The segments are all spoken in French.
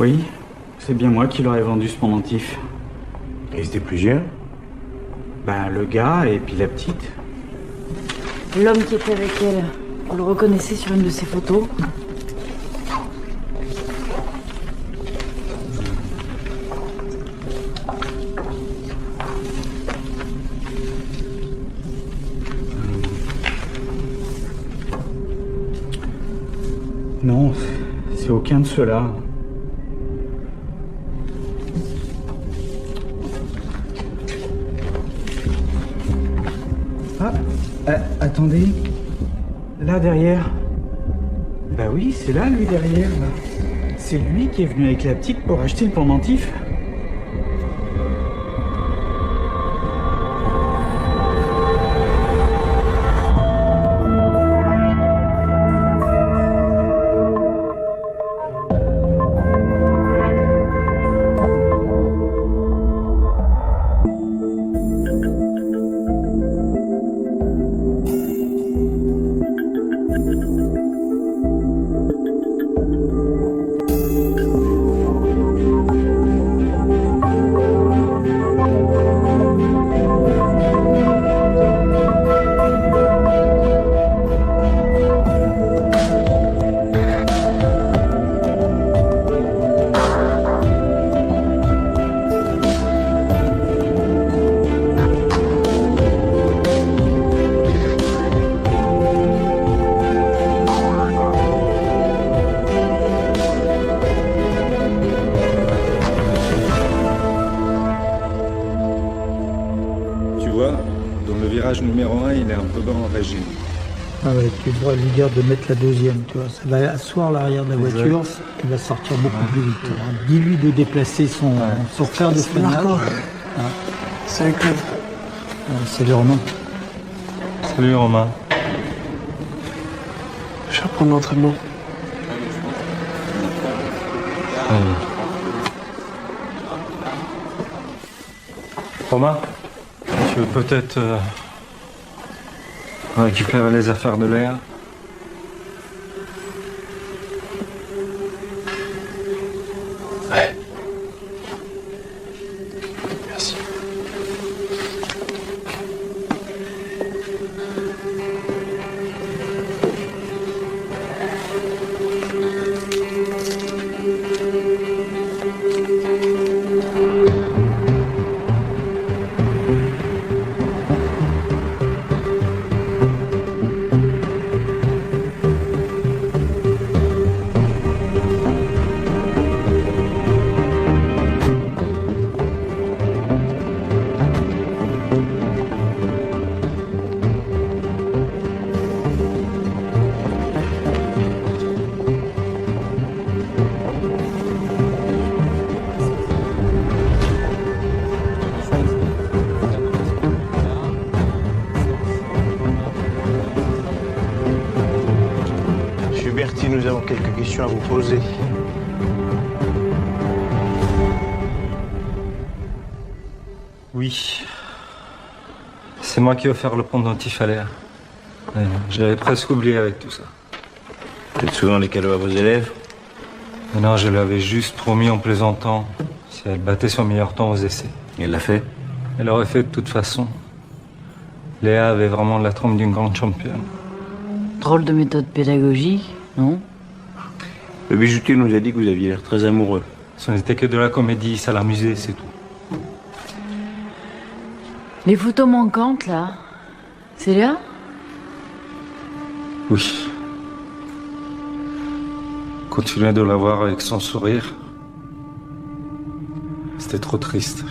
Oui, c'est bien moi qui leur ai vendu ce pendentif. Ils étaient plusieurs? Ben, le gars et puis la petite. L'homme qui était avec elle, vous le reconnaissez sur une de ses photos? Non, c'est aucun de ceux-là. Ah, attendez. Là, derrière. Bah oui, c'est là, lui, derrière. Là. C'est lui qui est venu avec la petite pour acheter le pendentif. Numéro 1, il est un peu bas en régime. Ah ouais, tu devrais lui dire de mettre la deuxième, tu vois. Ça va asseoir l'arrière de la voiture, il va sortir beaucoup plus vite. Hein. Dis-lui de déplacer son fer de freinage. Hein. Salut Claude. Salut Romain. Salut Romain. Je vais reprendre l'entraînement. Romain, tu veux peut-être récupérer les affaires de Léa? Ouais. Merci. Bertie, nous avons quelques questions à vous poser. Oui. C'est moi qui ai offert le pendentif à Léa. J'avais presque oublié avec tout ça. Vous faites souvent des cadeaux à vos élèves? Mais non, je lui avais juste promis en plaisantant si elle battait son meilleur temps aux essais. Et elle l'a fait? Elle l'aurait fait de toute façon. Léa avait vraiment la trempe d'une grande championne. Drôle de méthode pédagogique, non? Le bijoutier nous a dit que vous aviez l'air très amoureux. Ce n'était que de la comédie, ça l'amusait, c'est tout. Les photos manquantes, là, c'est Léa? Oui. Continuer de la voir avec son sourire, c'était trop triste.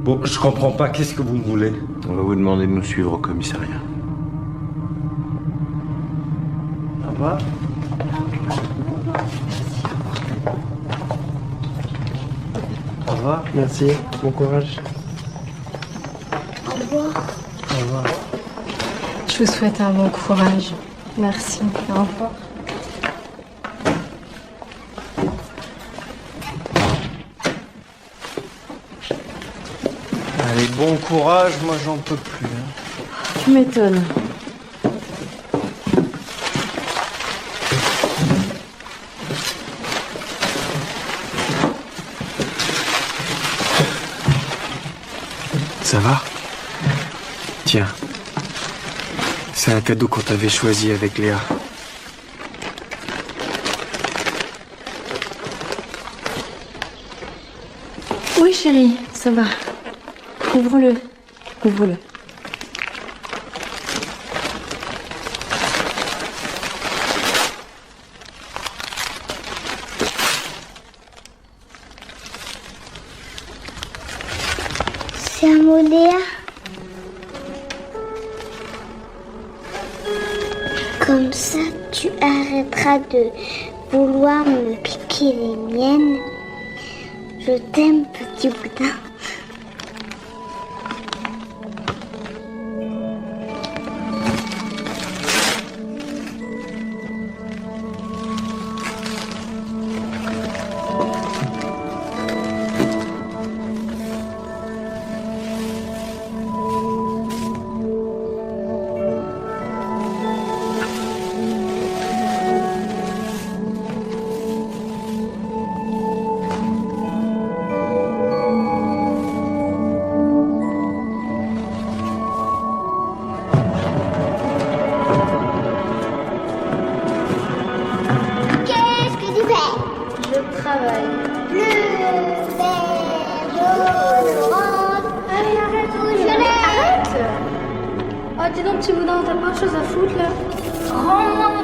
Bon, je comprends pas, qu'est-ce que vous me voulez? On va vous demander de nous suivre au commissariat. Au revoir. Au revoir. Merci, bon courage. Au revoir. Au revoir. Je vous souhaite un bon courage. Merci. Au revoir. Allez, bon courage, moi j'en peux plus. Hein. Tu m'étonnes. Ça va? Tiens. C'est un cadeau qu'on t'avait choisi avec Léa. Oui, chérie, ça va. Ouvre-le. Ouvre-le. C'est un mot Léa. Comme ça, tu arrêteras de vouloir me piquer les miennes. Je t'aime, petit boudin. Oh, dis donc, petit boudin, t'as pas autre chose à foutre là? Rends-moi mon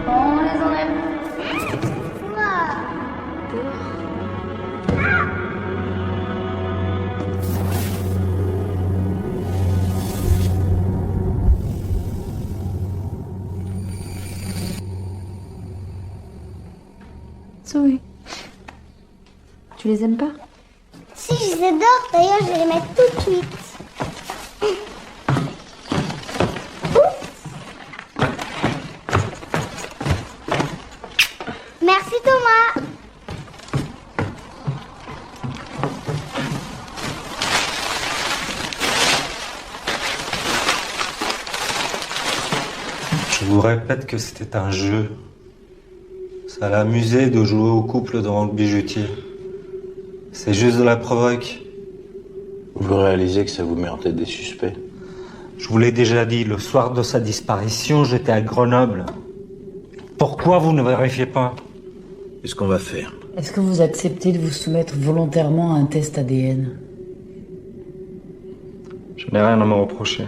On les enlève. Zoé, tu les aimes pas? Si, je les adore. D'ailleurs, je vais les mettre tout de suite. Merci Thomas. Je vous répète que c'était un jeu. Ça l'amusait de jouer au couple devant le bijoutier. C'est juste de la provoque. Vous réalisez que ça vous met en tête des suspects? Je vous l'ai déjà dit, le soir de sa disparition, j'étais à Grenoble. Pourquoi vous ne vérifiez pas? Qu'est-ce qu'on va faire? Est-ce que vous acceptez de vous soumettre volontairement à un test ADN? Je n'ai rien à me reprocher.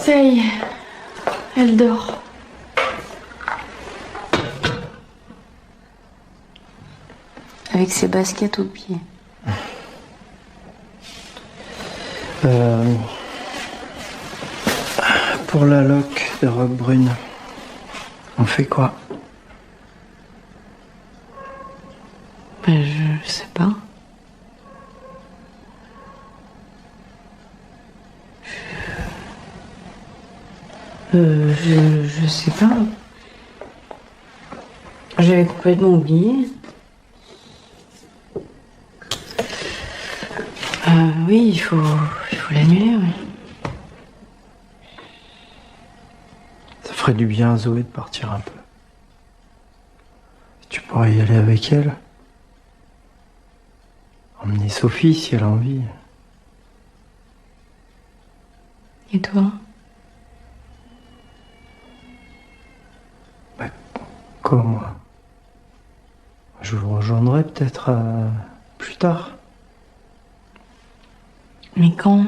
Ça y est, elle dort. Avec ses baskets aux pieds. Pour la loque de robe brune, on fait quoi? Ben, je sais pas. Je sais pas. J'avais complètement oublié. Oui, il faut l'annuler, oui. Ça ferait du bien à Zoé de partir un peu. Tu pourrais y aller avec elle. Emmener Sophie si elle a envie. Et toi? Marco, moi. Je vous rejoindrai peut-être plus tard. Mais quand?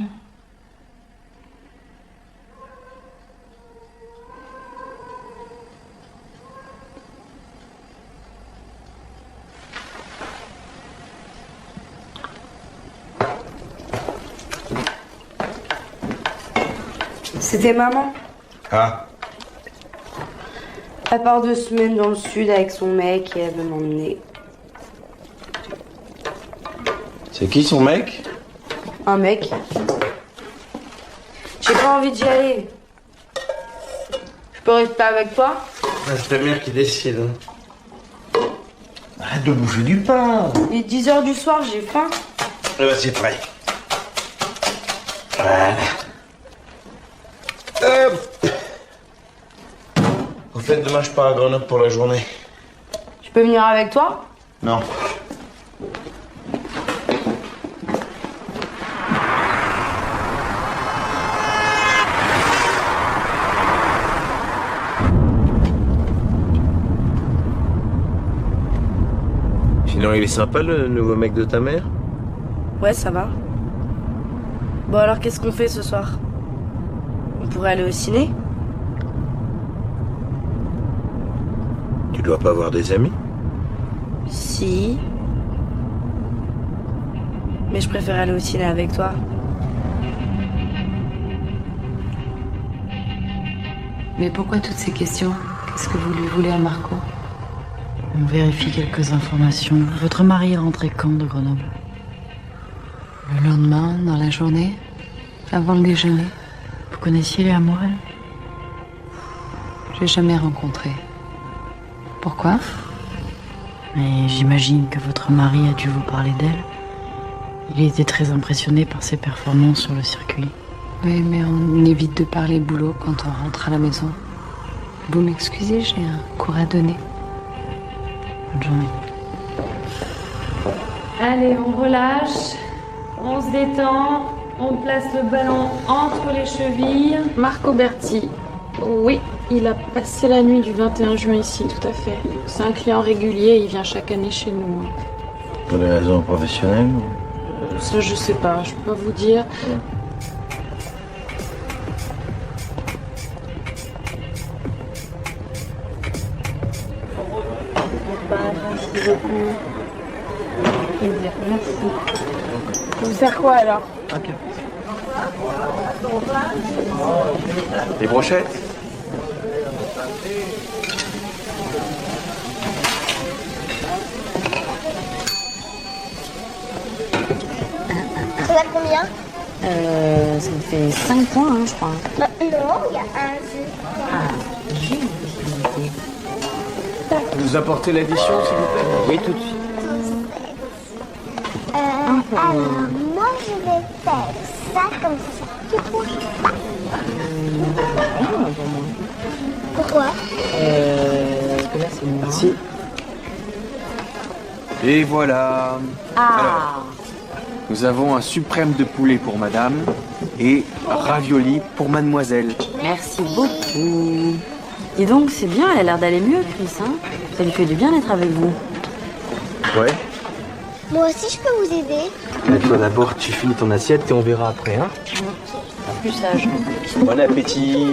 C'était maman. Ah, Elle part 2 semaines dans le sud avec son mec et elle veut m'emmener. C'est qui son mec? Un mec. J'ai pas envie d'y aller. Je peux rester avec toi? C'est ta mère qui décide. Arrête de bouffer du pain. Il est 10h du soir, j'ai faim. Eh ben, c'est prêt. Voilà. Hop. Au fait, demain, je pars à Grenoble pour la journée. Je peux venir avec toi? Non. Sinon, il est sympa, le nouveau mec de ta mère? Ouais, ça va. Bon alors qu'est-ce qu'on fait ce soir? On pourrait aller au ciné? Tu dois pas avoir des amis? Si. Mais je préfère aller au ciné avec toi. Mais pourquoi toutes ces questions? Qu'est-ce que vous lui voulez à Marco? On vérifie quelques informations. Votre mari est rentré quand de Grenoble? Le lendemain, dans la journée, avant le déjeuner. Vous connaissiez Léa Morel? J'ai jamais rencontré. Pourquoi? Mais j'imagine que votre mari a dû vous parler d'elle. Il était très impressionné par ses performances sur le circuit. Oui, mais on évite de parler boulot quand on rentre à la maison. Vous m'excusez, j'ai un cours à donner. Bonne journée. Allez, on relâche, on se détend, on place le ballon entre les chevilles. Marco Berti. Oui, il a passé la nuit du 21 juin ici, tout à fait. C'est un client régulier, il vient chaque année chez nous. Pour des raisons professionnelles? Ça, je sais pas, je peux pas vous dire. Merci beaucoup. Merci. Ça vous sert quoi alors? Ok. Les brochettes? Ça va combien? Ça me fait 5 points, hein, je crois. Non, il y a un jus. Ah, j'ai une possibilité. Vous apportez l'addition, s'il vous plaît? Oui, tout de suite. Alors, moi, je vais faire ça comme ça. Tu vois? Pourquoi? Parce que là, c'est moi. Merci. Et voilà. Ah. Alors, nous avons un suprême de poulet pour madame et ravioli pour mademoiselle. Merci beaucoup. Et donc, c'est bien, elle a l'air d'aller mieux, Chris, hein? Ça lui fait du bien d'être avec vous. Ouais. Moi aussi, je peux vous aider. Mais toi d'abord, tu finis ton assiette et on verra après, hein? Plus sage. Bon appétit.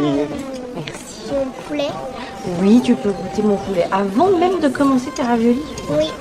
Merci. J'ai le poulet. Oui, tu peux goûter mon poulet avant même de commencer tes raviolis. Oui.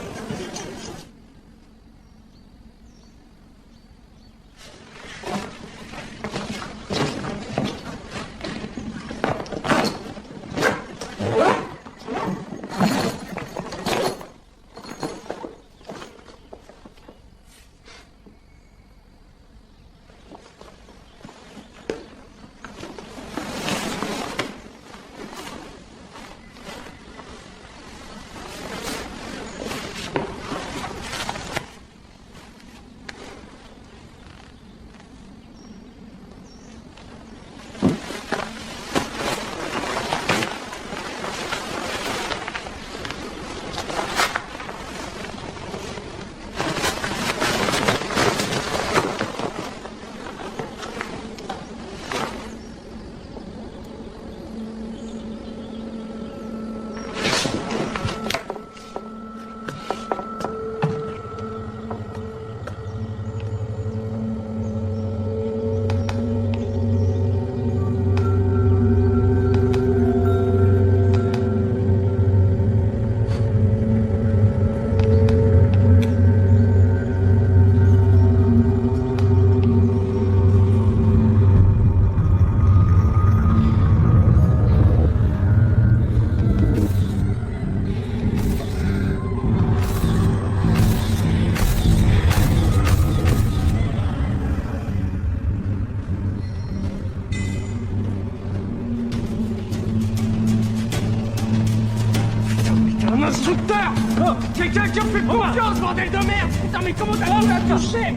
Quelqu'un qui en fait confiance, bordel de merde! Putain, mais comment t'as pu la toucher?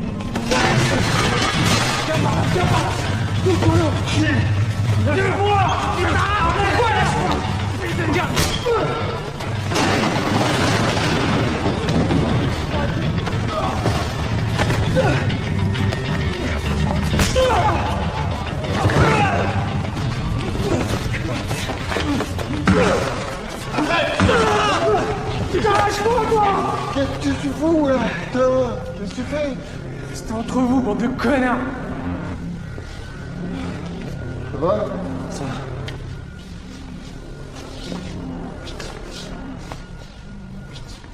Viens par là! Lève-moi! Lève-moi, lâche-moi! Putain, lâche-moi, toi! Qu'est-ce que tu fous, là? Qu'est-ce que tu fais? C'était entre vous, bande de connards! Ça va? Ça va.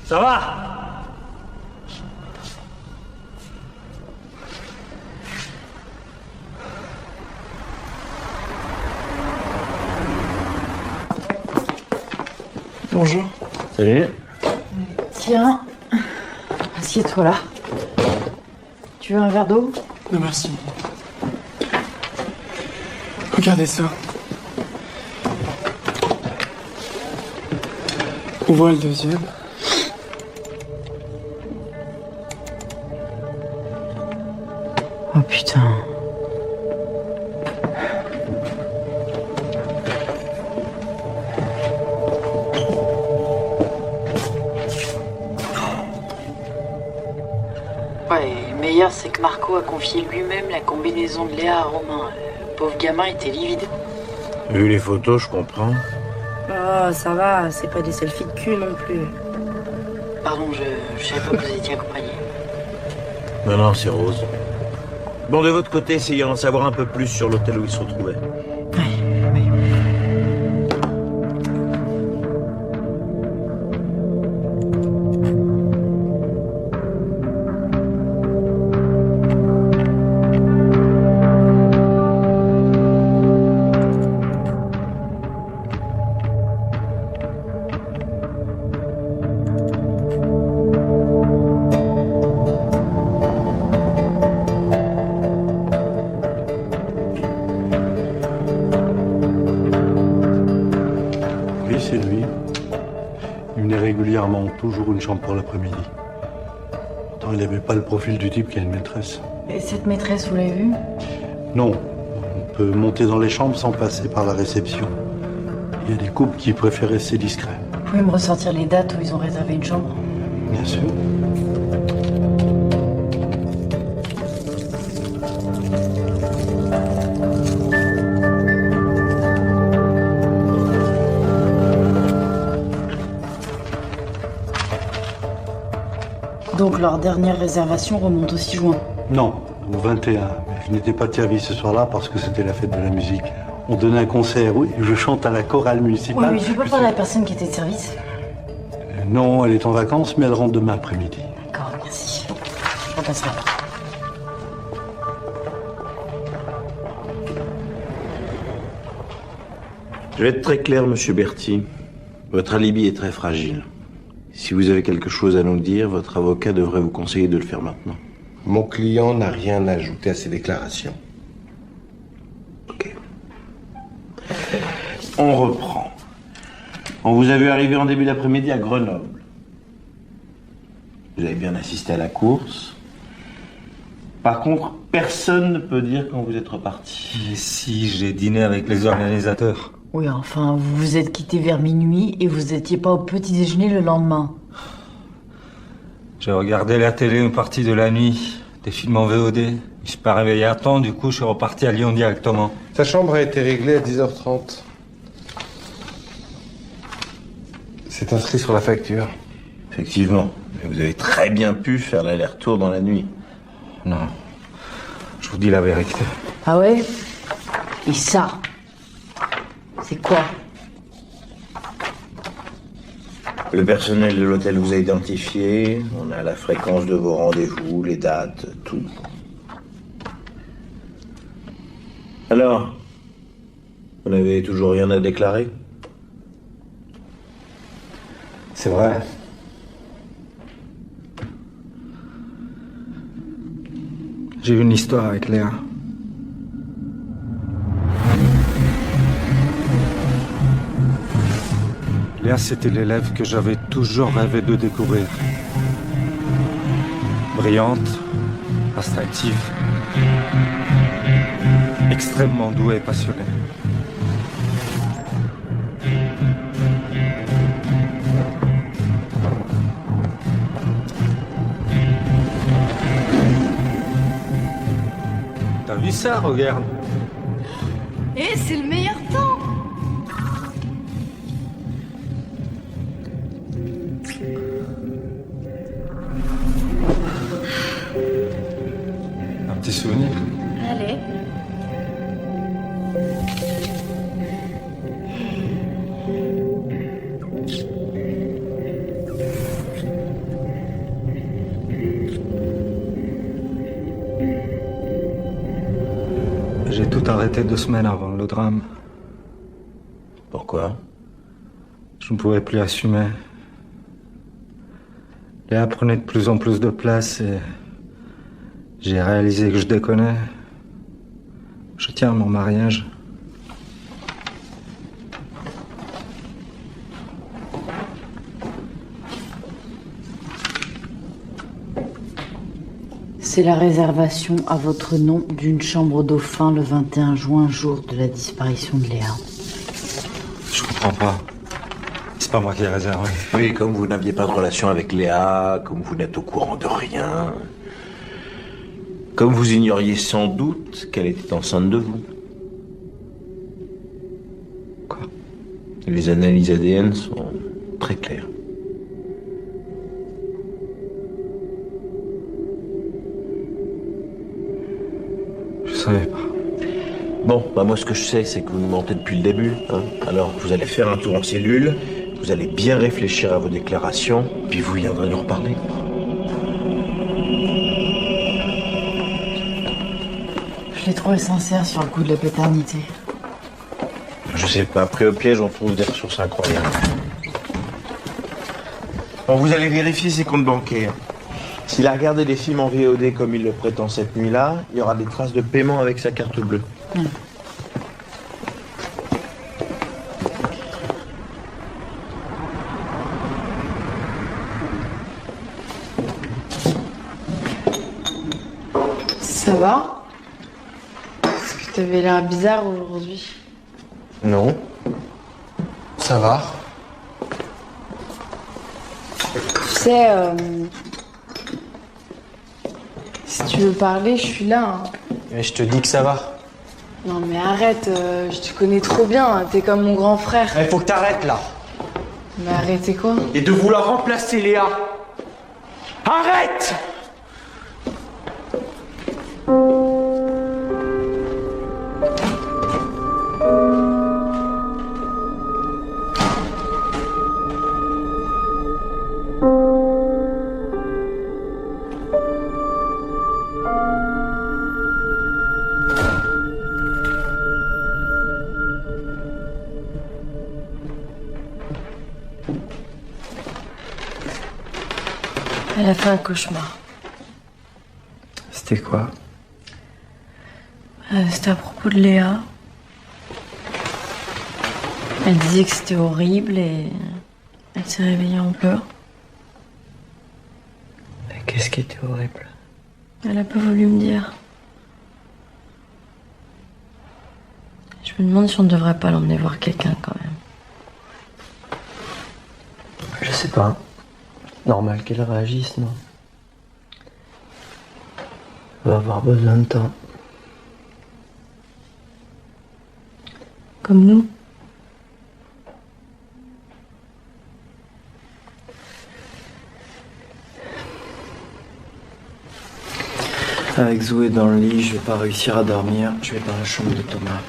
Ça va? Bonjour. Salut. Tiens, assieds-toi là. Tu veux un verre d'eau? Non, merci. Regardez ça. On voit le deuxième. Oh putain. Ouais, le meilleur, c'est que Marco a confié lui-même la combinaison de Léa à Romain. Le pauvre gamin était livide. Vu les photos, je comprends. Oh, ça va, c'est pas des selfies de cul non plus. Pardon, je savais pas que vous étiez accompagné. Non, c'est Rose. Bon, de votre côté, essayez d'en savoir un peu plus sur l'hôtel où il se retrouvait. C'est lui. Il venait régulièrement, toujours une chambre pour l'après-midi. Pourtant, il n'avait pas le profil du type qui a une maîtresse. Et cette maîtresse, vous l'avez vue? Non, on peut monter dans les chambres sans passer par la réception. Il y a des couples qui préfèrent rester discrets. Vous pouvez me ressortir les dates où ils ont réservé une chambre? Bien sûr. Donc leur dernière réservation remonte au 6 juin. Non, au 21. Mais je n'étais pas de service ce soir-là parce que c'était la fête de la musique. On donnait un concert, oui, je chante à la chorale municipale. Oui, mais je veux pas parler à la personne qui était de service. Non, elle est en vacances, mais elle rentre demain après-midi. D'accord, merci. Je repasserai. Je vais être très clair, monsieur Berti. Votre alibi est très fragile. Si vous avez quelque chose à nous dire, votre avocat devrait vous conseiller de le faire maintenant. Mon client n'a rien ajouté à ses déclarations. Ok. On reprend. On vous a vu arriver en début d'après-midi à Grenoble. Vous avez bien assisté à la course. Par contre, personne ne peut dire quand vous êtes reparti. Mais si, j'ai dîné avec les organisateurs. Oui, enfin, vous vous êtes quitté vers minuit et vous étiez pas au petit déjeuner le lendemain. J'ai regardé la télé une partie de la nuit, des films en VOD. Je suis pas réveillé à temps, du coup je suis reparti à Lyon directement. Sa chambre a été réglée à 10h30. C'est inscrit sur la facture. Effectivement. Mais vous avez très bien pu faire l'aller-retour dans la nuit. Non. Je vous dis la vérité. Ah ouais? Et ça? C'est quoi? Le personnel de l'hôtel vous a identifié. On a la fréquence de vos rendez-vous, les dates, tout. Alors, vous n'avez toujours rien à déclarer? C'est vrai. J'ai eu une histoire avec Léa. Léa, c'était l'élève que j'avais toujours rêvé de découvrir. Brillante, instinctive, extrêmement douée et passionnée. T'as vu ça, regarde. Eh, c'est le meilleur temps! Un petit souvenir. Allez. J'ai tout arrêté 2 semaines avant le drame. Pourquoi? Je ne pouvais plus assumer. Léa prenait de plus en plus de place et j'ai réalisé que je déconnais. Je tiens à mon mariage. C'est la réservation à votre nom d'une chambre au Dauphin le 21 juin, jour de la disparition de Léa. Je comprends pas. C'est pas moi qui ai réservé. Oui, comme vous n'aviez pas de relation avec Léa, comme vous n'êtes au courant de rien, comme vous ignoriez sans doute qu'elle était enceinte de vous. Quoi? Les analyses ADN sont très claires. Je savais pas. Bon, bah moi ce que je sais, c'est que vous nous mentez depuis le début. Hein. Alors vous allez faire un tour en cellule, vous allez bien réfléchir à vos déclarations, puis vous viendrez nous reparler. Je l'ai trouvé sincère sur le coup de la paternité. Je sais pas, pris au piège, on trouve des ressources incroyables. Bon, vous allez vérifier ses comptes bancaires. S'il a regardé des films en VOD comme il le prétend cette nuit-là, il y aura des traces de paiement avec sa carte bleue. Ça va? Est-ce que t'avais l'air bizarre aujourd'hui? Non. Ça va? Tu sais, si tu veux parler, je suis là. Hein. Mais je te dis que ça va. Non mais arrête, je te connais trop bien, t'es comme mon grand frère. Il faut que t'arrêtes là. Mais arrêtez quoi? Et de vouloir remplacer Léa. Arrête! Elle a fait un cauchemar. C'était quoi? C'était à propos de Léa. Elle disait que c'était horrible et elle s'est réveillée en pleurs. Mais qu'est-ce qui était horrible? Elle a pas voulu me dire. Je me demande si on ne devrait pas l'emmener voir quelqu'un quand même. Je sais pas. Normal qu'elle réagisse, non? Elle va avoir besoin de temps. Comme nous. Avec Zoé dans le lit, je vais pas réussir à dormir. Je vais dans la chambre de Thomas.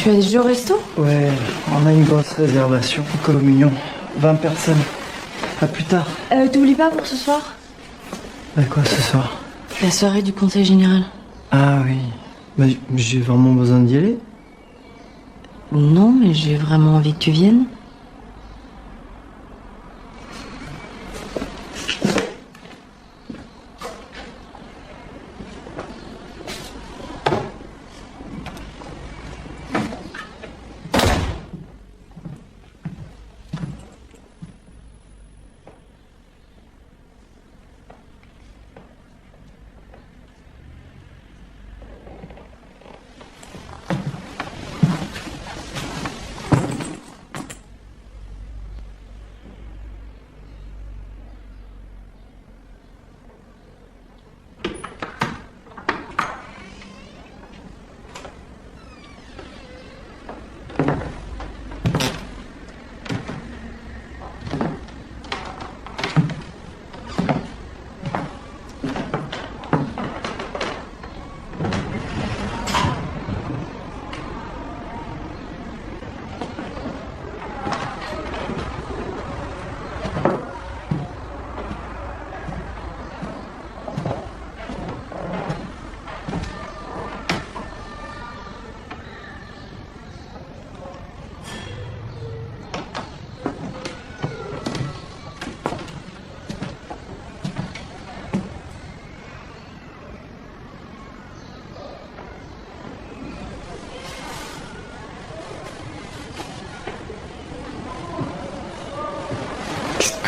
Tu as déjà au resto? Ouais, on a une grosse réservation, communion. 20 personnes. À plus tard. T'oublies pas pour ce soir? Bah quoi ce soir? La soirée du conseil général. Ah oui. Bah j'ai vraiment besoin d'y aller. Non, mais j'ai vraiment envie que tu viennes.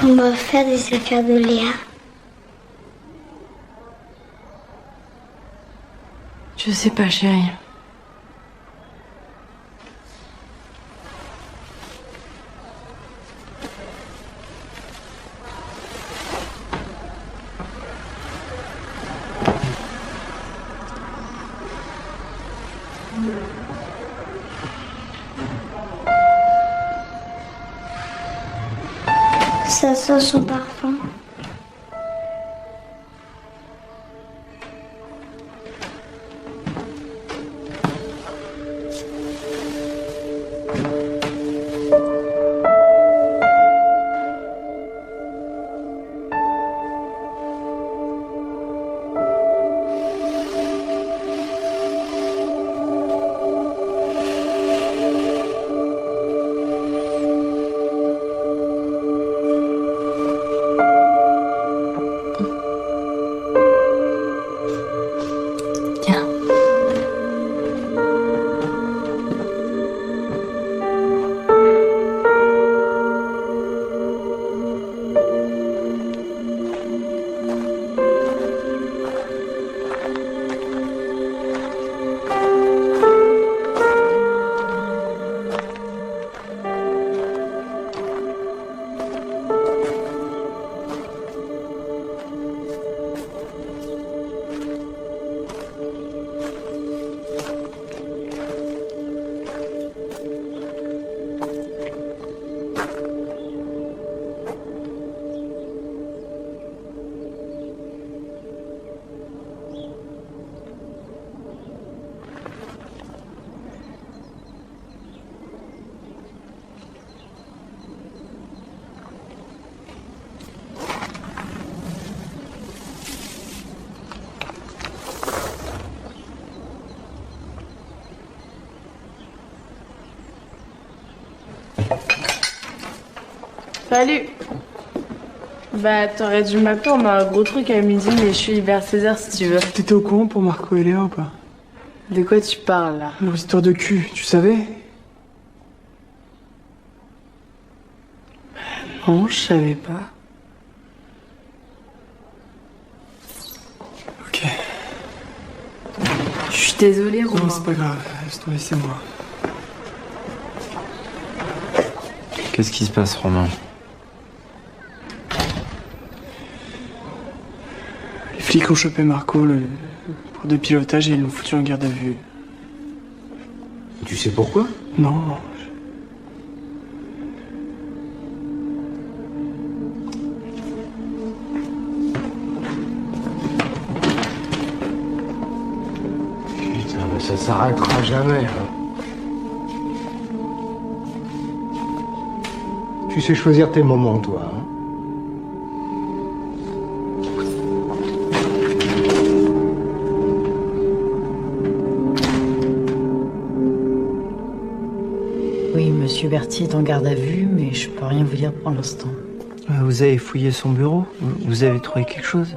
On va faire des affaires de Léa. Je sais pas, chérie. Ça sent son parfum. Salut. Bah, t'aurais dû m'appeler, on a un gros truc à midi, mais je suis vers 16h si tu veux. T'étais au courant pour Marco et Léa ou pas? De quoi tu parles, là? Leur histoire de cul, tu savais? Non, je savais pas. Ok. Je suis désolée, Romain. Non, c'est pas grave, laisse-toi, c'est moi. Qu'est-ce qui se passe, Romain? Les flics ont chopé Marco pour de pilotage et ils l'ont foutu en garde à vue. Tu sais pourquoi? Non. Putain, mais ça s'arrêtera jamais. Hein. Tu sais choisir tes moments, toi. Hein. Oui, monsieur Berthier est en garde à vue, mais je peux rien vous dire pour l'instant. Vous avez fouillé son bureau? Vous avez trouvé quelque chose?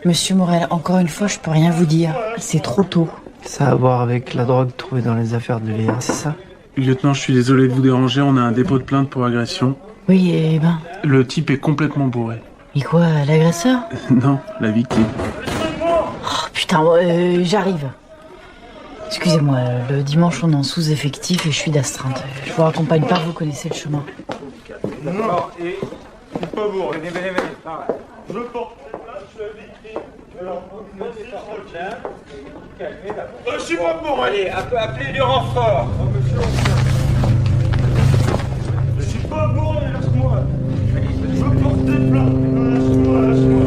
Monsieur Morel, encore une fois, je peux rien vous dire. C'est trop tôt. Ça a à voir avec la drogue trouvée dans les affaires de Léa, c'est ça? Lieutenant, je suis désolé de vous déranger, on a un dépôt de plainte pour agression. Oui, et ben... Le type est complètement bourré. Et quoi, l'agresseur? Non, la victime. Oh putain, j'arrive. Excusez-moi, le dimanche on est en sous-effectif et je suis d'astreinte. Je vous raccompagne pas, vous connaissez le chemin. Non, et c'est pas bon, venez. Je porte la victime. Je suis pas pour aller, appelez du renfort. Je suis pas bourré, laisse-moi. Je veux porter plainte. Laisse-moi.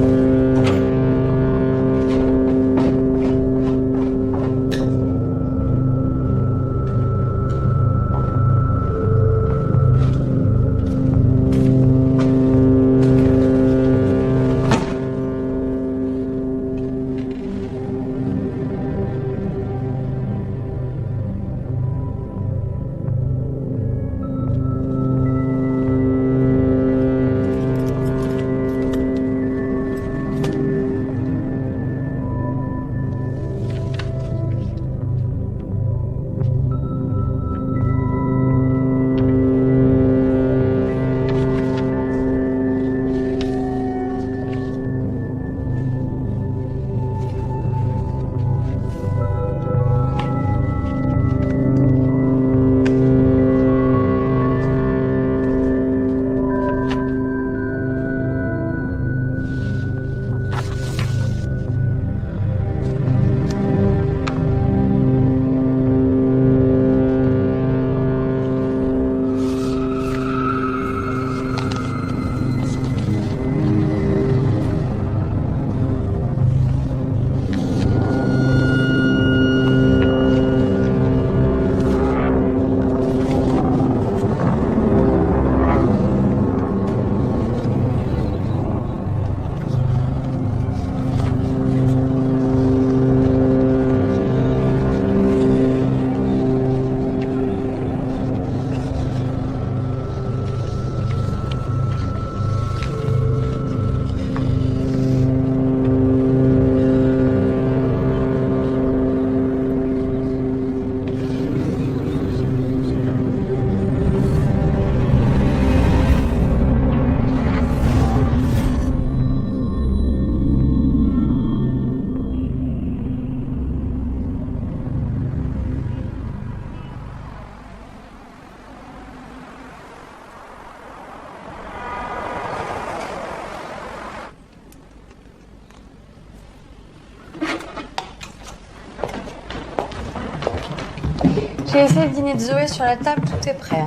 J'ai essayé le dîner de Zoé sur la table, tout est prêt.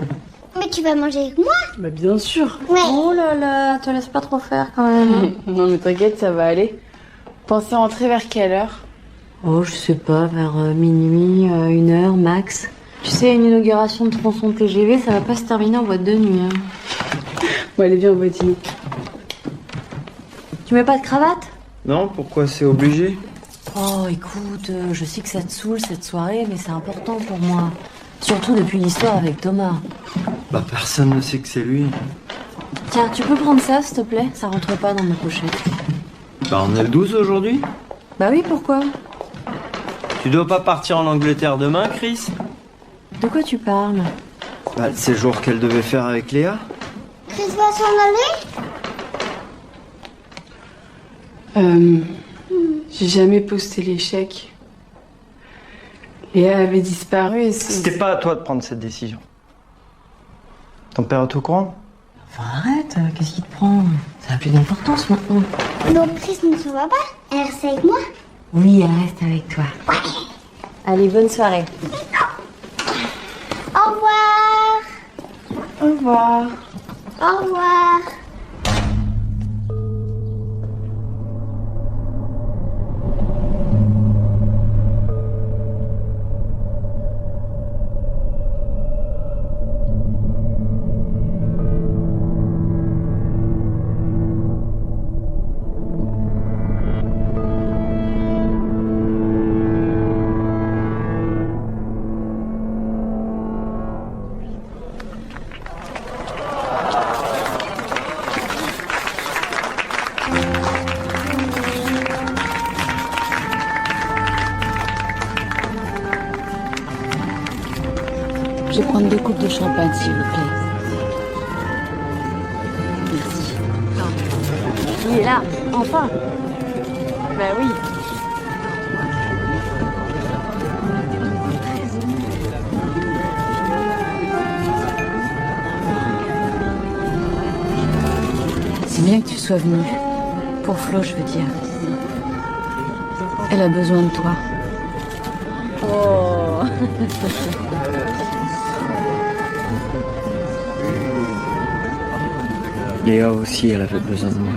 Mais tu vas manger avec moi? Bah bien sûr. Ouais. Oh là là, te laisse pas trop faire quand même. Non mais t'inquiète, ça va aller. Pensez rentrer vers quelle heure? Oh, je sais pas, vers minuit, 1h max. Tu sais, une inauguration de tronçon TGV, ça va pas se terminer en boîte de nuit. Hein. Bon, allez, viens, on va dîner. Tu mets pas de cravate? Non, pourquoi c'est obligé? Oh, écoute, je sais que ça te saoule cette soirée, mais c'est important pour moi. Surtout depuis l'histoire avec Thomas. Bah, personne ne sait que c'est lui. Tiens, tu peux prendre ça, s'il te plaît? Ça rentre pas dans ma pochette. Bah, on est le 12 aujourd'hui? Bah oui, pourquoi? Tu dois pas partir en Angleterre demain, Chris? De quoi tu parles? Bah, le séjour qu'elle devait faire avec Léa. Chris va s'en aller? J'ai jamais posté l'échec. Léa avait disparu et C'était pas à toi de prendre cette décision. Ton père est au courant? Enfin, arrête, qu'est-ce qui te prend? Ça a plus d'importance maintenant. Donc Chris ne s'en va pas? Elle reste avec moi? Oui, elle reste avec toi. Ouais. Allez, bonne soirée. Au revoir. Au revoir. Au revoir. coupe de champagne, s'il vous plaît. Merci. Il est là, enfin. Ben oui. C'est bien que tu sois venu. Pour Flo, je veux dire. Elle a besoin de toi. Oh. Léa aussi, elle avait besoin de moi.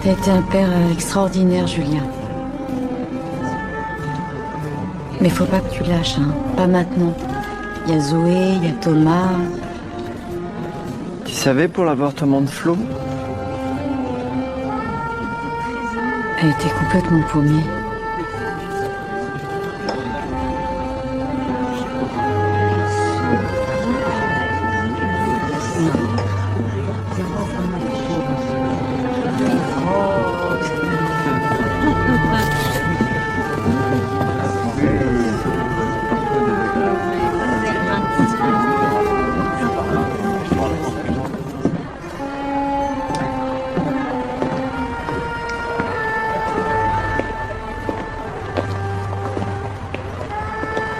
T'as été un père extraordinaire, Julien. Mais faut pas que tu lâches, hein. Pas maintenant. Il y a Zoé, il y a Thomas. Tu savais pour l'avortement de Flo? Elle était complètement paumée.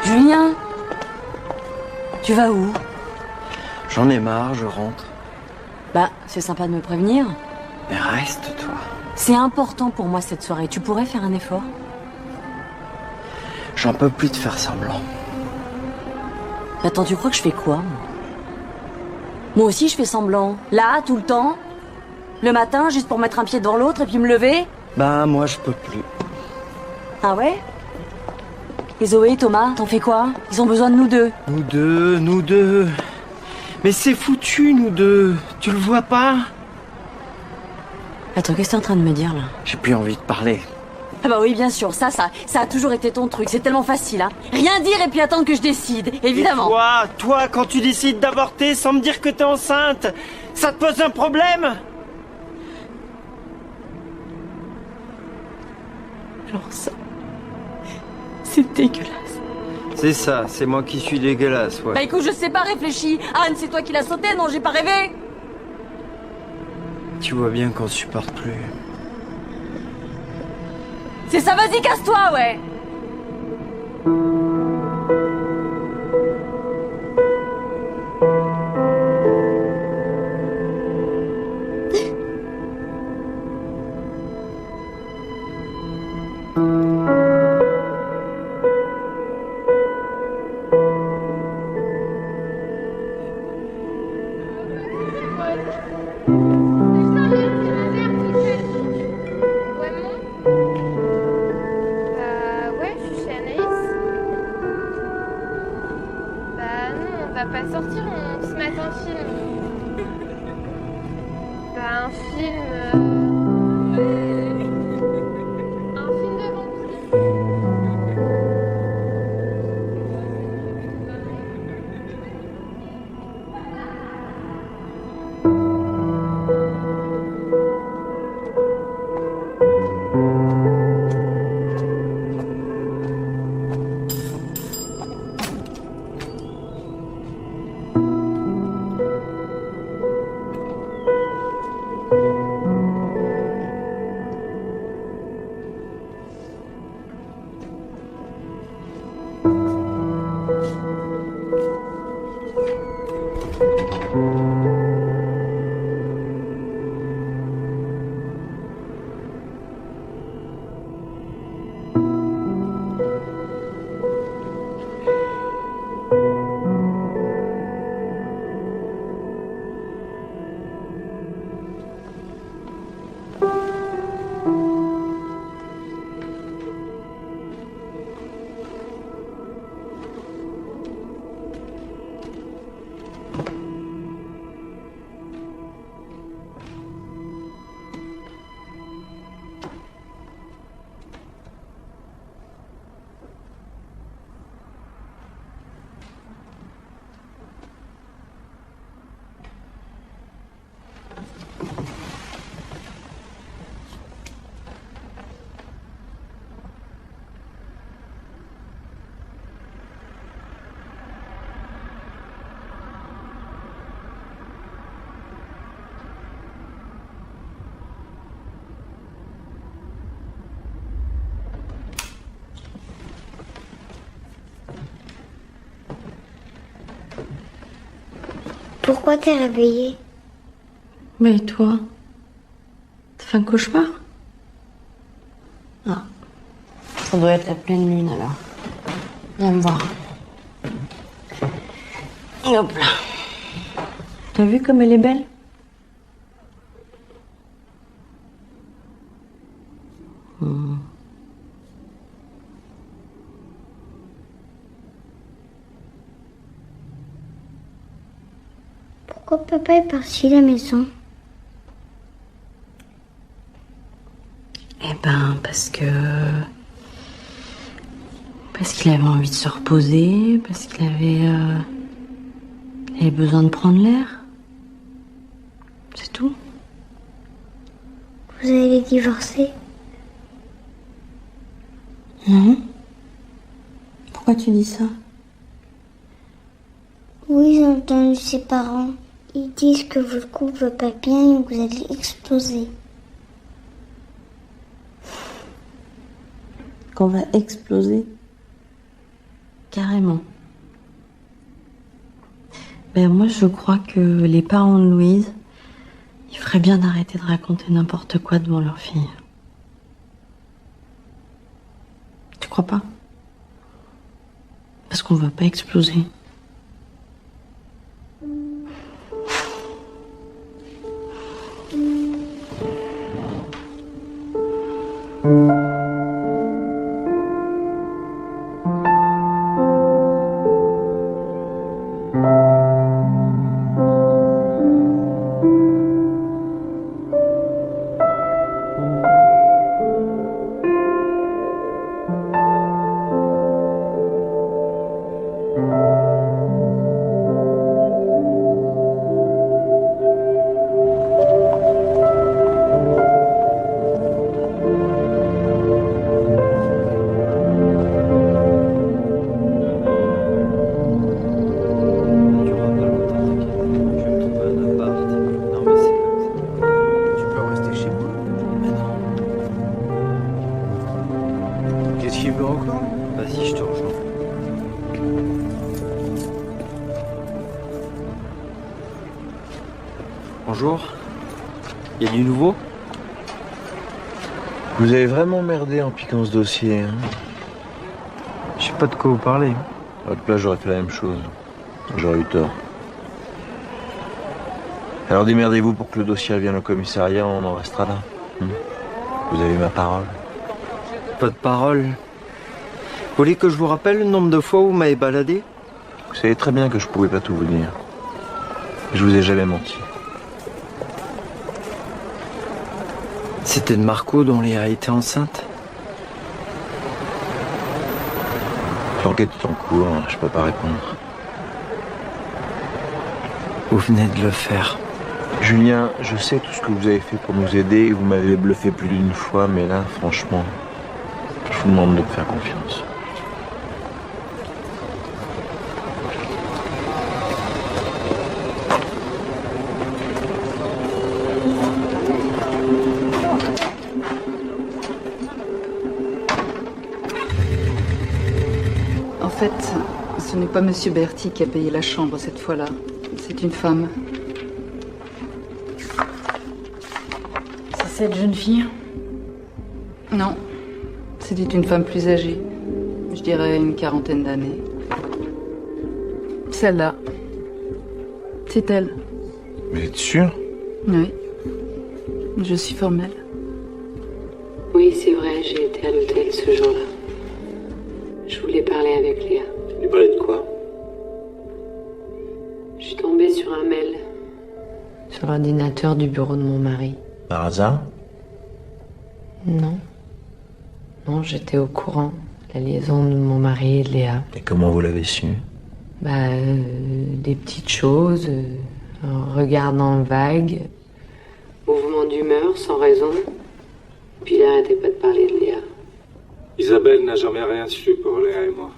Julien, tu vas où? J'en ai marre, je rentre. Bah, c'est sympa de me prévenir. Mais reste, toi. C'est important pour moi cette soirée. Tu pourrais faire un effort? J'en peux plus de faire semblant. Attends, tu crois que je fais quoi? Moi aussi, je fais semblant. Là, tout le temps. Le matin, juste pour mettre un pied devant l'autre et puis me lever. Bah, moi, je peux plus. Ah ouais? Et Zoé, Thomas, t'en fais quoi? Ils ont besoin de nous deux. Nous deux. Mais c'est foutu, nous deux. Tu le vois pas? Attends, qu'est-ce que t'es en train de me dire, là? J'ai plus envie de parler. Ah bah oui, bien sûr, ça a toujours été ton truc. C'est tellement facile, hein. Rien dire et puis attendre que je décide, évidemment. Et toi, quand tu décides d'avorter sans me dire que t'es enceinte, ça te pose un problème? Genre ça... C'est dégueulasse. C'est ça, c'est moi qui suis dégueulasse, ouais. Bah écoute, je sais pas, réfléchis. Anne, c'est toi qui l'as sauté, non, j'ai pas rêvé. Tu vois bien qu'on se supporte plus. C'est ça, vas-y, casse-toi, ouais. Ouais, je suis chez Anaïs. Bah non, on va pas sortir, on se mate un film. Bah un film... Un film de vampire. Pourquoi t'es réveillée? Mais toi? T'as fait un cauchemar? Ah. Ça doit être la pleine lune alors. Viens me voir. Hop là. T'as vu comme elle est belle? Pourquoi papa est parti de la maison? Eh ben, parce qu'il avait envie de se reposer, parce qu'il avait besoin de prendre l'air. C'est tout. Vous allez divorcer? Non. Pourquoi tu dis ça? Oui, j'ai entendu ses parents. Ils disent que votre couple va pas bien et que vous allez exploser. Qu'on va exploser? Carrément. Ben moi je crois que les parents de Louise, ils feraient bien d'arrêter de raconter n'importe quoi devant leur fille. Tu crois pas? Parce qu'on va pas exploser. Bonjour. Y a du nouveau? Vous avez vraiment merdé en piquant ce dossier, hein? Je sais pas de quoi vous parlez. À votre place, j'aurais fait la même chose. J'aurais eu tort. Alors démerdez-vous pour que le dossier revienne au commissariat, on en restera là. Vous avez ma parole. Pas de parole. Vous voulez que je vous rappelle le nombre de fois où vous m'avez baladé? Vous savez très bien que je pouvais pas tout vous dire. Je vous ai jamais menti. C'était de Marco dont Léa était enceinte? L'enquête est en cours, je peux pas répondre. Vous venez de le faire. Julien, je sais tout ce que vous avez fait pour nous aider et vous m'avez bluffé plus d'une fois, mais là, franchement, je vous demande de me faire confiance. En fait, ce n'est pas Monsieur Berti qui a payé la chambre cette fois-là. C'est une femme. C'est cette jeune fille? Non, c'était une femme plus âgée. Je dirais une quarantaine d'années. Celle-là. C'est elle. Vous êtes sûr? Oui. Je suis formelle. Oui, c'est vrai, j'ai été à l'hôtel ce jour-là. Je voulais parler avec Léa. Vous parlez de quoi? Je suis tombée sur un mail. Sur l'ordinateur du bureau de mon mari. Par hasard? Non. Non, j'étais au courant. La liaison de mon mari et de Léa. Et comment vous l'avez su? Des petites choses, un regard dans le vague, mouvement d'humeur sans raison. Puis il n'arrêtait pas de parler de Léa. Isabelle n'a jamais rien su pour Léa et moi.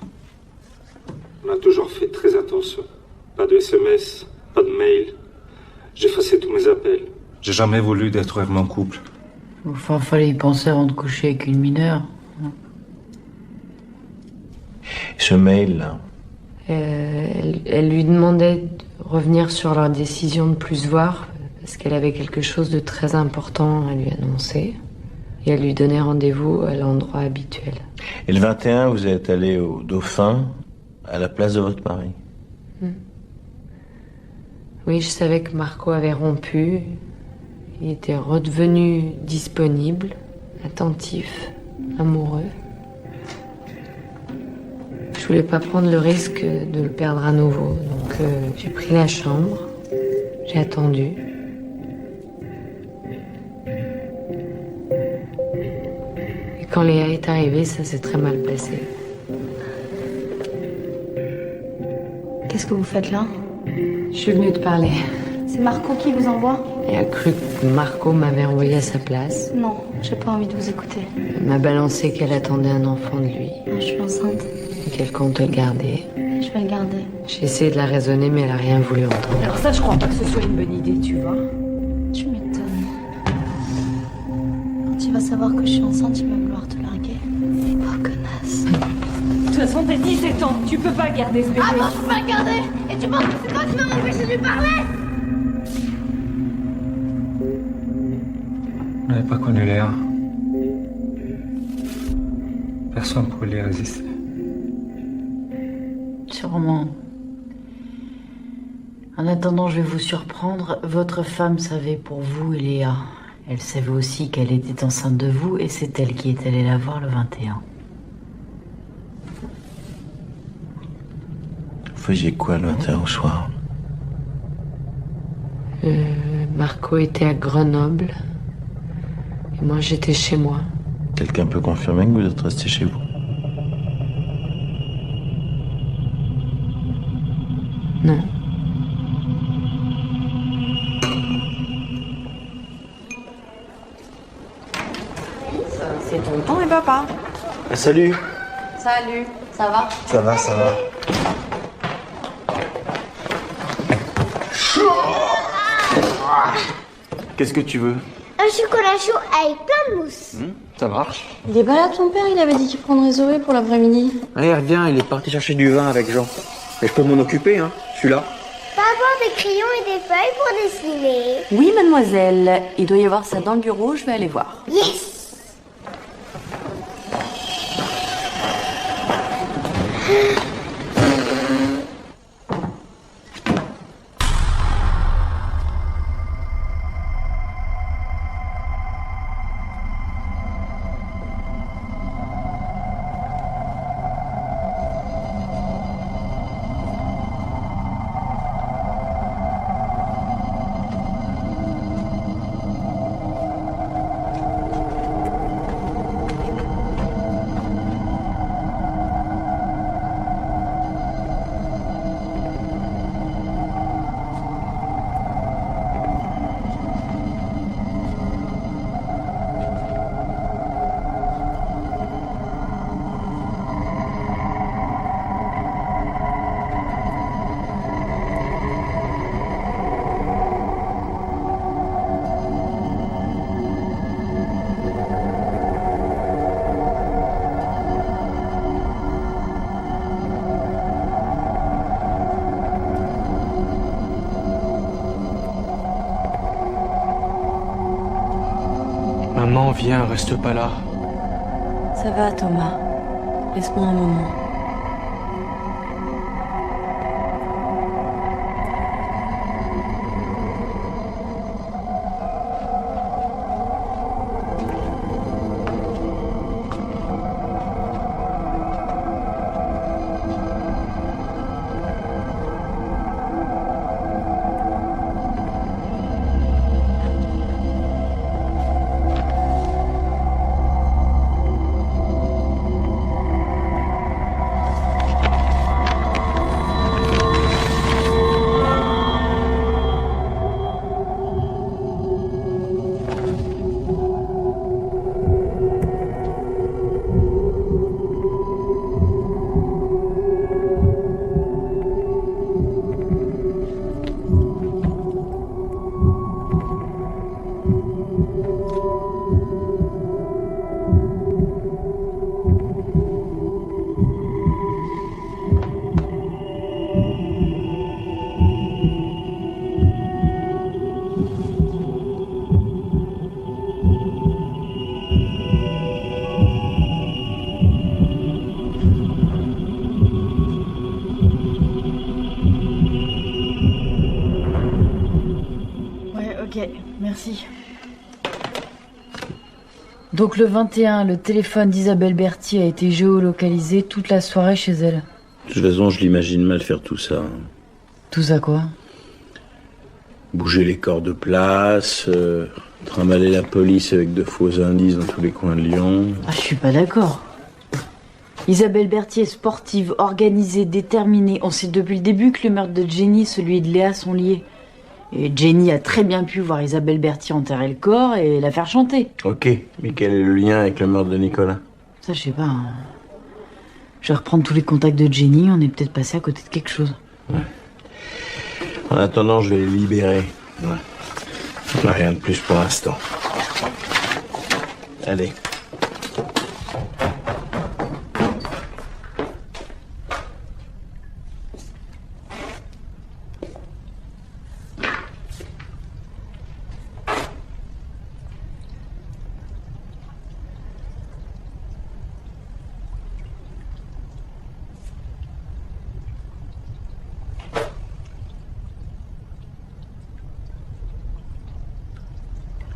On a toujours fait très attention. Pas de SMS, pas de mail. J'effaçais tous mes appels. J'ai jamais voulu détruire mon couple. Enfin, fallait y penser avant de coucher avec une mineure. Ce mail-là, Elle lui demandait de revenir sur leur décision de plus se voir, parce qu'elle avait quelque chose de très important à lui annoncer. Et elle lui donnait rendez-vous à l'endroit habituel. Et le 21, vous êtes allé au Dauphin, à la place de votre mari. Oui, je savais que Marco avait rompu. Il était redevenu disponible, attentif, amoureux. Je voulais pas prendre le risque de le perdre à nouveau. Donc j'ai pris la chambre, j'ai attendu. Et quand Léa est arrivée, ça s'est très mal passé. Qu'est-ce que vous faites là? Je suis venue te parler. C'est Marco qui vous envoie? Elle a cru que Marco m'avait envoyé à sa place. Non, j'ai pas envie de vous écouter. Elle m'a balancé qu'elle attendait un enfant de lui. Je suis enceinte. Et qu'elle compte le garder. Je vais le garder. J'ai essayé de la raisonner, mais elle a rien voulu entendre. Alors ça, je crois pas que ce soit une bonne idée, tu vois. Tu m'étonnes. Quand il va savoir que je suis enceinte, il va vouloir te larguer. Oh, connasse. De toute façon, t'as 17 ans, tu peux pas garder ce bébé. Ah non, je peux pas le garder. Et tu penses que c'est toi qui vas m'empêcher de lui parler? On n'avait pas connu Léa. Personne ne pouvait y résister. Sûrement. En attendant, je vais vous surprendre. Votre femme savait pour vous et Léa. Elle savait aussi qu'elle était enceinte de vous et c'est elle qui est allée la voir le 21. Vous faisiez quoi le 21 au soir? Marco était à Grenoble. Et moi, j'étais chez moi. Quelqu'un peut confirmer que vous êtes resté chez vous? Non. C'est tonton et papa. Salut. Salut, ça va? Ça va, ça va. Qu'est-ce que tu veux? Un chocolat chaud avec plein de mousse. Ça marche. Il est pas là ton père, il avait dit qu'il prendrait Zoé pour l'après-midi. Allez, reviens, il est parti chercher du vin avec Jean. Mais je peux m'en occuper, hein, je suis là. Pas avoir des crayons et des feuilles pour dessiner. Oui, mademoiselle. Il doit y avoir ça dans le bureau, je vais aller voir. Yes! Maman, viens, reste pas là. Ça va, Thomas. Laisse-moi un moment. Ok, merci. Donc le 21, le téléphone d'Isabelle Berthier a été géolocalisé toute la soirée chez elle. De toute façon, je l'imagine mal faire tout ça. Tout ça quoi? Bouger les corps de place, trimballer la police avec de faux indices dans tous les coins de Lyon. Ah, je suis pas d'accord. Isabelle Berthier, sportive, organisée, déterminée. On sait depuis le début que le meurtre de Jenny et celui de Léa sont liés. Et Jenny a très bien pu voir Isabelle Berthier enterrer le corps et la faire chanter. Ok, mais quel est le lien avec le meurtre de Nicolas? Ça, je sais pas. Hein. Je vais reprendre tous les contacts de Jenny, on est peut-être passé à côté de quelque chose. Ouais. En attendant, je vais les libérer. Ouais. Rien de plus pour l'instant. Allez.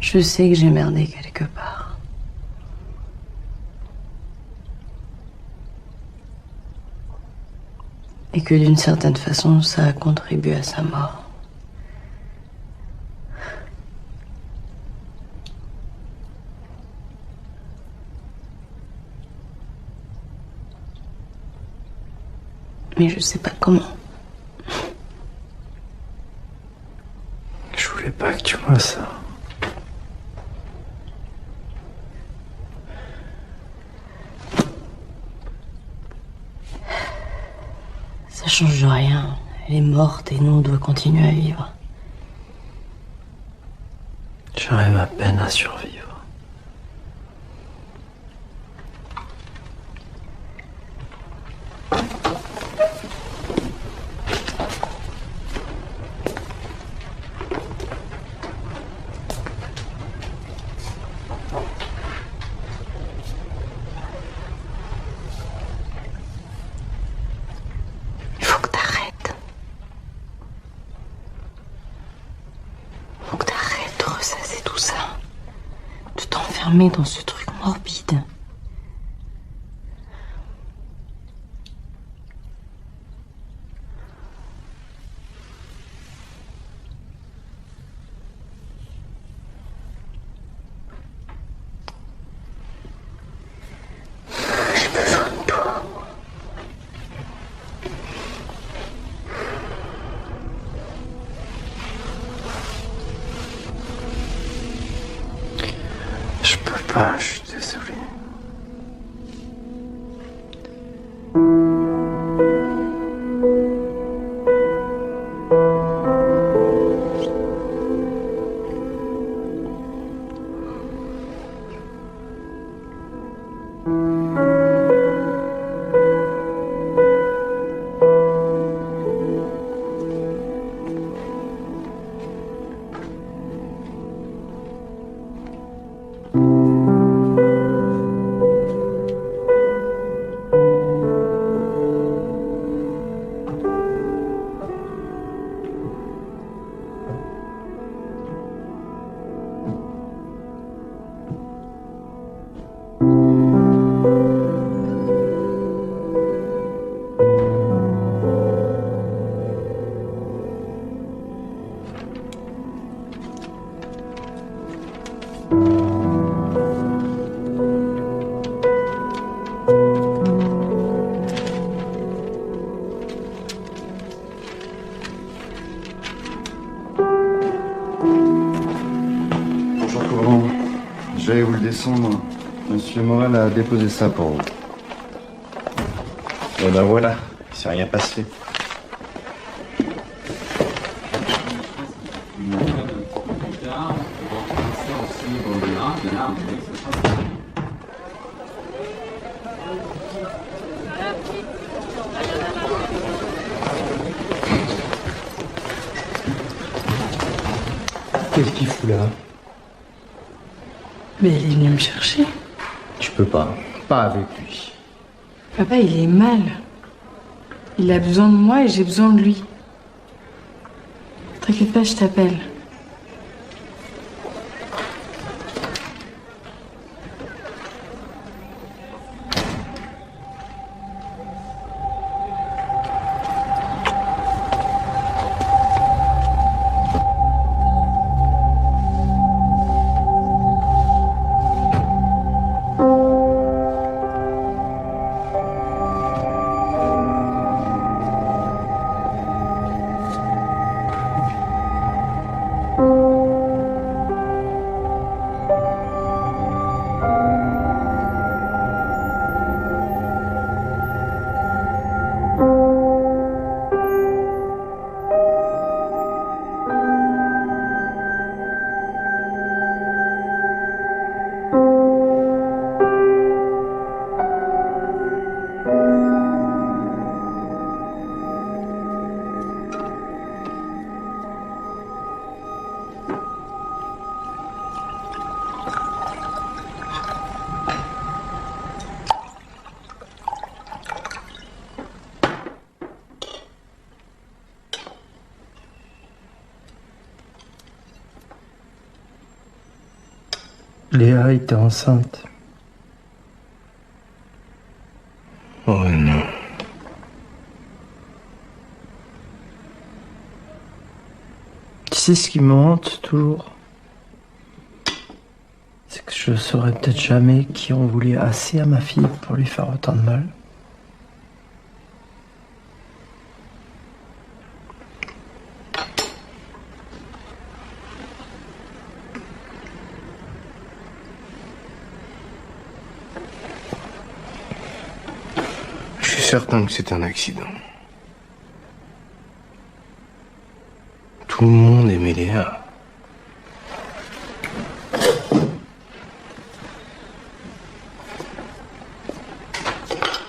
Je sais que j'ai merdé quelque part. Et que d'une certaine façon, ça a contribué à sa mort. Mais je sais pas comment. Je voulais pas que tu vois ça. Ça change rien. Elle est morte et nous, on doit continuer à vivre. J'arrive à peine à survivre. Dans ce truc morbide. J'ai besoin de toi. Je peux pas, je suis désolé. Je vais vous le descendre. Monsieur Morel a déposé ça pour vous. Et ben voilà, il s'est rien passé. Qu'est-ce qu'il fout là? Mais il est venu me chercher. Je peux pas. Pas avec lui. Papa, il est mal. Il a besoin de moi et j'ai besoin de lui. T'inquiète pas, je t'appelle. Léa était enceinte. Oh non. Tu sais ce qui me hante toujours? C'est que je saurais peut-être jamais qui en voulait assez à ma fille pour lui faire autant de mal. Je suis certain que c'est un accident. Tout le monde aimait Léa.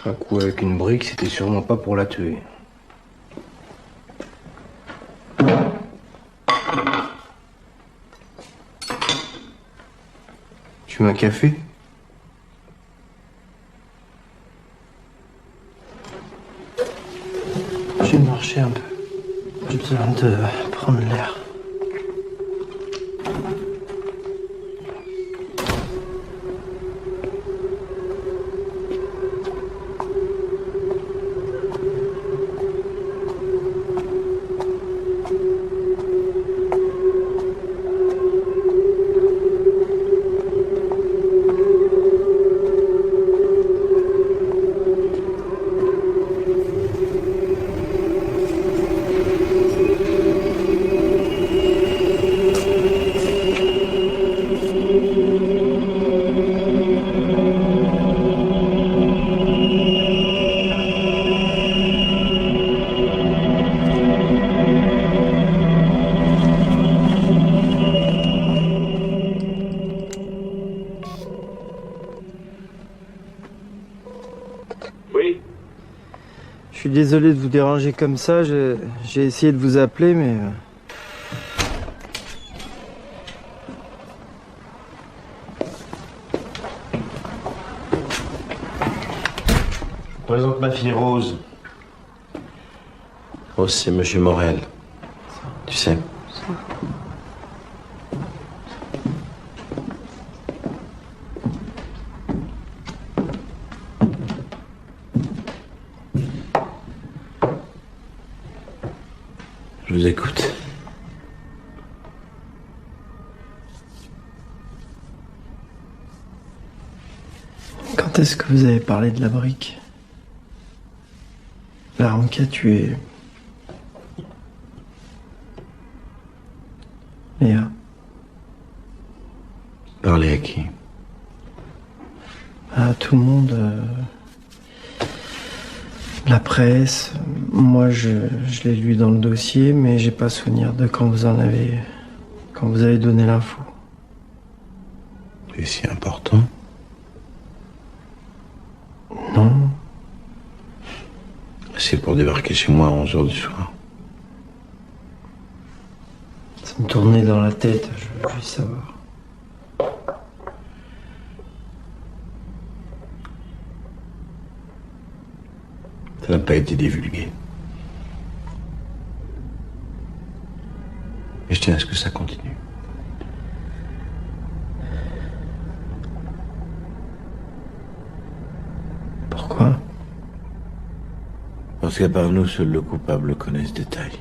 Un coup avec une brique, c'était sûrement pas pour la tuer. Tu veux un café? Je vais marcher un peu. J'ai besoin de prendre l'air. Je suis désolé de vous déranger comme ça, j'ai essayé de vous appeler, mais... Je présente ma fille Rose. Rose, c'est Monsieur Morel. Tu sais. Je vous écoute. Quand est-ce que vous avez parlé de la brique? L'arme qui a tué... Léa. Parler à qui? À tout le monde. La presse. Moi, je l'ai lu dans le dossier, mais j'ai pas souvenir de quand vous avez donné l'info. C'est si important? Non. C'est pour débarquer chez moi à 11h du soir. Ça me tournait dans la tête, je veux juste savoir. Ça n'a pas été divulgué. Et je tiens à ce que ça continue. Pourquoi? Parce qu'à part nous, seul le coupable connaît ce détail.